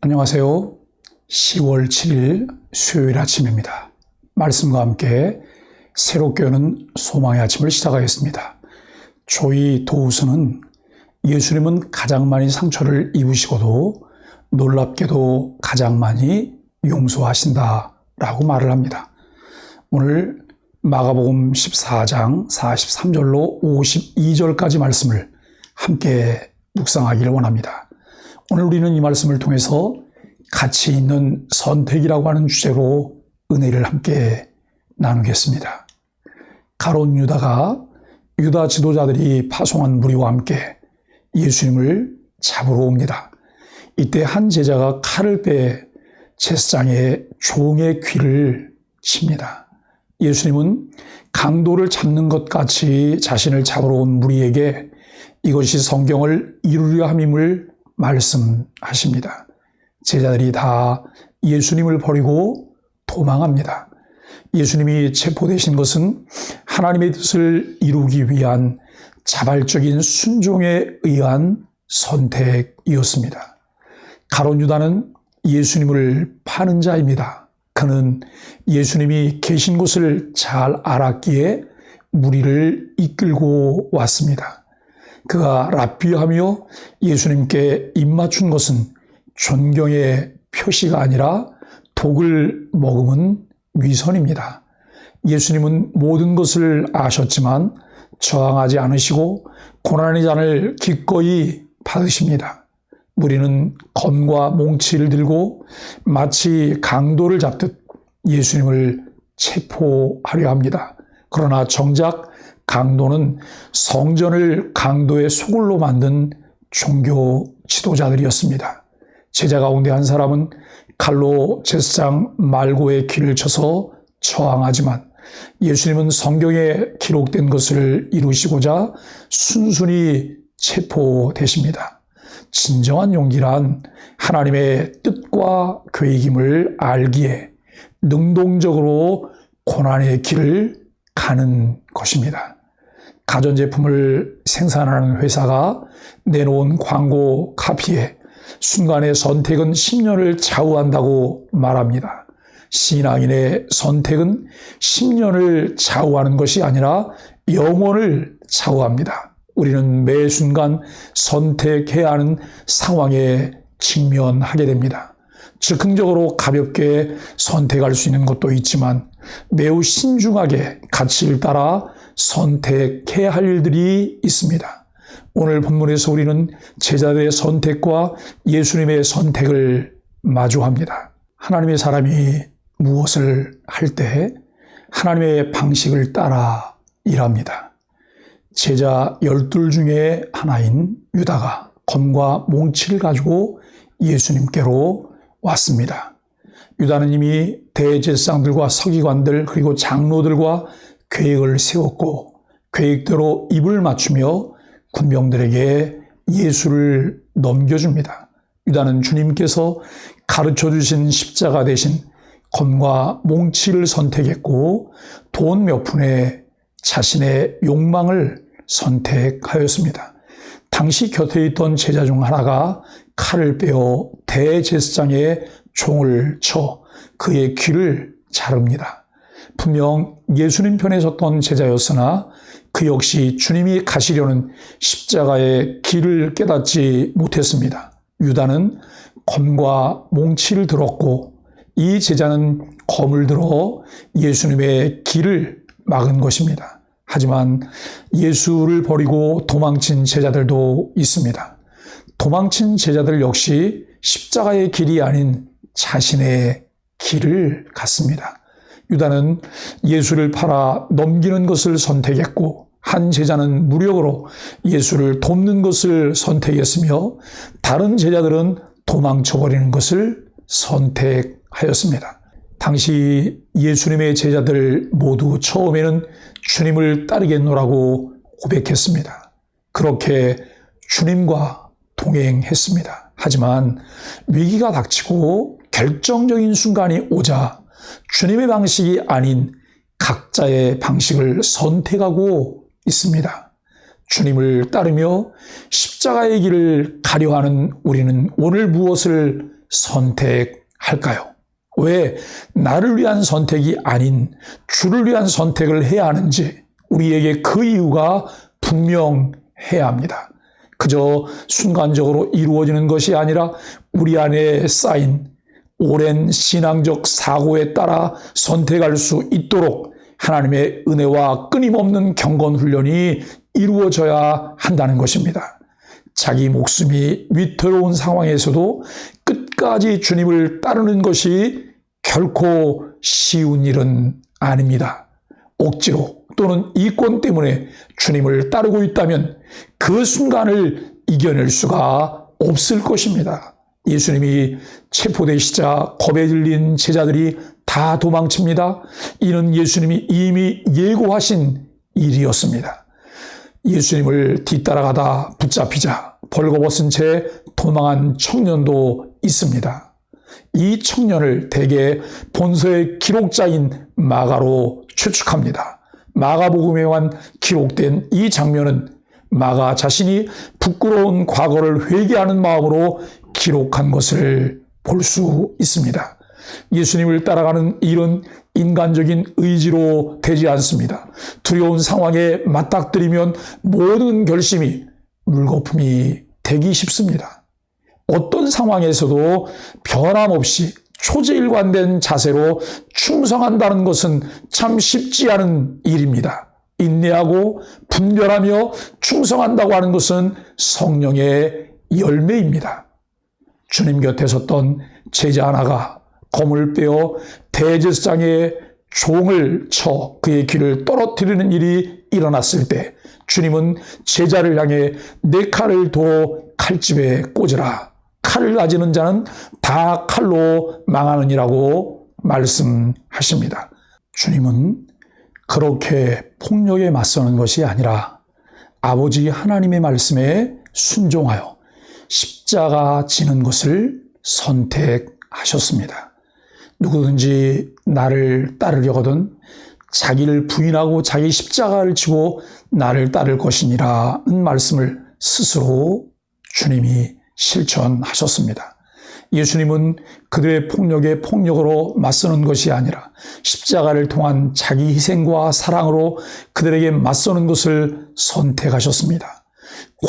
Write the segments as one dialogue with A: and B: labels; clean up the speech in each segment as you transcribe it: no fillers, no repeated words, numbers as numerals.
A: 안녕하세요. 10월 7일 수요일 아침입니다. 말씀과 함께 새롭게 오는 소망의 아침을 시작하겠습니다. 조이 도우스는 예수님은 가장 많이 상처를 입으시고도 놀랍게도 가장 많이 용서하신다 라고 말을 합니다. 오늘 마가복음 14장 43절로 52절까지 말씀을 함께 묵상하기를 원합니다. 오늘 우리는 이 말씀을 통해서 가치 있는 선택이라고 하는 주제로 은혜를 함께 나누겠습니다. 가룟 유다가 유다 지도자들이 파송한 무리와 함께 예수님을 잡으러 옵니다. 이때 한 제자가 칼을 빼 제사장의 종의 귀를 칩니다. 예수님은 강도를 잡는 것 같이 자신을 잡으러 온 무리에게 이것이 성경을 이루려 함임을 말씀하십니다. 제자들이 다 예수님을 버리고 도망합니다. 예수님이 체포되신 것은 하나님의 뜻을 이루기 위한 자발적인 순종에 의한 선택이었습니다. 가룟 유다는 예수님을 파는 자입니다. 그는 예수님이 계신 곳을 잘 알았기에 무리를 이끌고 왔습니다. 그가 랍비하며 예수님께 입맞춘 것은 존경의 표시가 아니라 독을 머금은 위선입니다. 예수님은 모든 것을 아셨지만 저항하지 않으시고 고난의 잔을 기꺼이 받으십니다. 무리는 검과 몽치를 들고 마치 강도를 잡듯 예수님을 체포하려 합니다. 그러나 정작 강도는 성전을 강도의 소굴로 만든 종교 지도자들이었습니다. 제자 가운데 한 사람은 칼로 제사장 말고의 귀를 쳐서 저항하지만 예수님은 성경에 기록된 것을 이루시고자 순순히 체포되십니다. 진정한 용기란 하나님의 뜻과 계획임을 알기에 능동적으로 고난의 길을 가는 것입니다. 가전제품을 생산하는 회사가 내놓은 광고 카피에 순간의 선택은 10년을 좌우한다고 말합니다. 신앙인의 선택은 10년을 좌우하는 것이 아니라 영혼을 좌우합니다. 우리는 매 순간 선택해야 하는 상황에 직면하게 됩니다. 즉흥적으로 가볍게 선택할 수 있는 것도 있지만 매우 신중하게 가치를 따라 선택해야 할 일들이 있습니다. 오늘 본문에서 우리는 제자들의 선택과 예수님의 선택을 마주합니다. 하나님의 사람이 무엇을 할 때 하나님의 방식을 따라 일합니다. 제자 12 중에 하나인 유다가 검과 몽치를 가지고 예수님께로 왔습니다. 유다는 이미 대제사장들과 서기관들 그리고 장로들과 계획을 세웠고 계획대로 입을 맞추며 군병들에게 예수를 넘겨줍니다. 유다는 주님께서 가르쳐 주신 십자가 대신 검과 몽치를 선택했고 돈 몇 푼에 자신의 욕망을 선택하였습니다. 당시 곁에 있던 제자 중 하나가 칼을 빼어 대제사장의 종을 쳐 그의 귀를 자릅니다. 분명 예수님 편에 섰던 제자였으나 그 역시 주님이 가시려는 십자가의 길을 깨닫지 못했습니다. 유다는 검과 몽치를 들었고 이 제자는 검을 들어 예수님의 길을 막은 것입니다. 하지만 예수를 버리고 도망친 제자들도 있습니다. 도망친 제자들 역시 십자가의 길이 아닌 자신의 길을 갔습니다. 유다는 예수를 팔아 넘기는 것을 선택했고 한 제자는 무력으로 예수를 돕는 것을 선택했으며 다른 제자들은 도망쳐버리는 것을 선택하였습니다. 당시 예수님의 제자들 모두 처음에는 주님을 따르겠노라고 고백했습니다. 그렇게 주님과 동행했습니다. 하지만 위기가 닥치고 결정적인 순간이 오자 주님의 방식이 아닌 각자의 방식을 선택하고 있습니다. 주님을 따르며 십자가의 길을 가려 하는 우리는 오늘 무엇을 선택할까요? 왜 나를 위한 선택이 아닌 주를 위한 선택을 해야 하는지 우리에게 그 이유가 분명해야 합니다. 그저 순간적으로 이루어지는 것이 아니라 우리 안에 쌓인 오랜 신앙적 사고에 따라 선택할 수 있도록 하나님의 은혜와 끊임없는 경건 훈련이 이루어져야 한다는 것입니다. 자기 목숨이 위태로운 상황에서도 끝까지 주님을 따르는 것이 결코 쉬운 일은 아닙니다. 억지로 또는 이권 때문에 주님을 따르고 있다면 그 순간을 이겨낼 수가 없을 것입니다. 예수님이 체포되시자 겁에 질린 제자들이 다 도망칩니다. 이는 예수님이 이미 예고하신 일이었습니다. 예수님을 뒤따라가다 붙잡히자 벌거벗은 채 도망한 청년도 있습니다. 이 청년을 대개 본서의 기록자인 마가로 추측합니다. 마가복음에만 기록된 이 장면은 마가 자신이 부끄러운 과거를 회개하는 마음으로 기록한 것을 볼 수 있습니다. 예수님을 따라가는 일은 인간적인 의지로 되지 않습니다. 두려운 상황에 맞닥뜨리면 모든 결심이 물거품이 되기 쉽습니다. 어떤 상황에서도 변함없이 초제일관된 자세로 충성한다는 것은 참 쉽지 않은 일입니다. 인내하고 분별하며 충성한다고 하는 것은 성령의 열매입니다. 주님 곁에 섰던 제자 하나가 검을 빼어 대제사장의 종을 쳐 그의 귀를 떨어뜨리는 일이 일어났을 때 주님은 제자를 향해 내 칼을 도 칼집에 꽂으라. 칼을 가지는 자는 다 칼로 망하느니라고 말씀하십니다. 주님은 그렇게 폭력에 맞서는 것이 아니라 아버지 하나님의 말씀에 순종하여 십자가 지는 것을 선택하셨습니다. 누구든지 나를 따르려거든 자기를 부인하고 자기 십자가를 지고 나를 따를 것이니라는 말씀을 스스로 주님이 실천하셨습니다. 예수님은 그들의 폭력에 폭력으로 맞서는 것이 아니라 십자가를 통한 자기 희생과 사랑으로 그들에게 맞서는 것을 선택하셨습니다.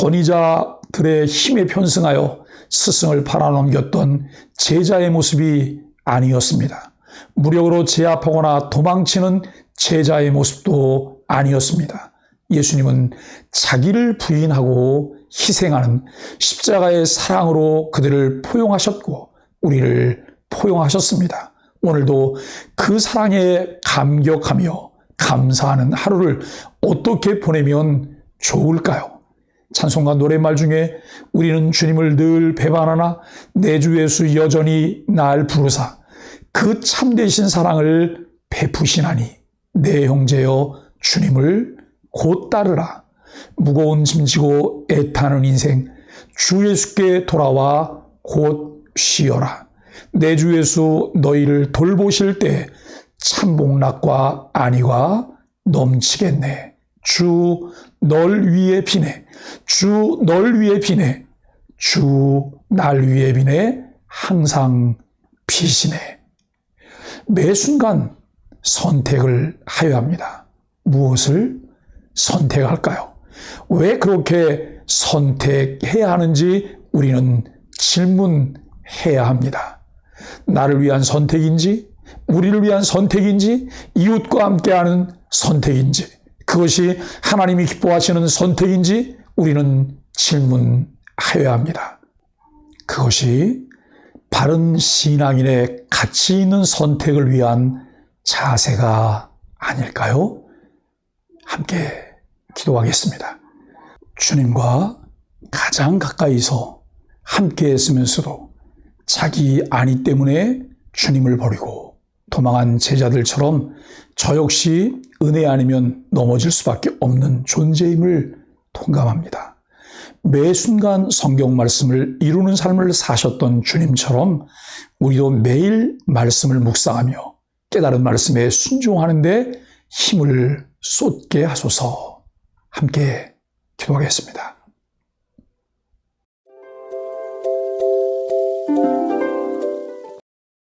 A: 권위자들의 힘에 편승하여 스승을 팔아넘겼던 제자의 모습이 아니었습니다. 무력으로 제압하거나 도망치는 제자의 모습도 아니었습니다. 예수님은 자기를 부인하고 희생하는 십자가의 사랑으로 그들을 포용하셨고 우리를 포용하셨습니다. 오늘도 그 사랑에 감격하며 감사하는 하루를 어떻게 보내면 좋을까요? 찬송가 노랫말 중에 우리는 주님을 늘 배반하나 내 주 예수 여전히 날 부르사 그 참되신 사랑을 베푸시나니 내 형제여 주님을 곧 따르라. 무거운 짐 지고 애타는 인생 주 예수께 돌아와 곧 쉬어라. 내 주 예수 너희를 돌보실 때 참복락과 안위가 넘치겠네. 주 널 위해 비네. 주 널 위해 비네. 주 날 위해 비네. 항상 비시네. 매 순간 선택을 하여야 합니다. 무엇을 선택할까요? 왜 그렇게 선택해야 하는지 우리는 질문해야 합니다. 나를 위한 선택인지, 우리를 위한 선택인지, 이웃과 함께하는 선택인지, 그것이 하나님이 기뻐하시는 선택인지 우리는 질문하여야 합니다. 그것이 바른 신앙인의 가치 있는 선택을 위한 자세가 아닐까요? 함께 기도하겠습니다. 주님과 가장 가까이서 함께 했으면서도 자기 안위 때문에 주님을 버리고 도망한 제자들처럼 저 역시 은혜 아니면 넘어질 수밖에 없는 존재임을 통감합니다. 매 순간 성경 말씀을 이루는 삶을 사셨던 주님처럼 우리도 매일 말씀을 묵상하며 깨달은 말씀에 순종하는 데 힘을 쏟게 하소서. 함께 기도하겠습니다.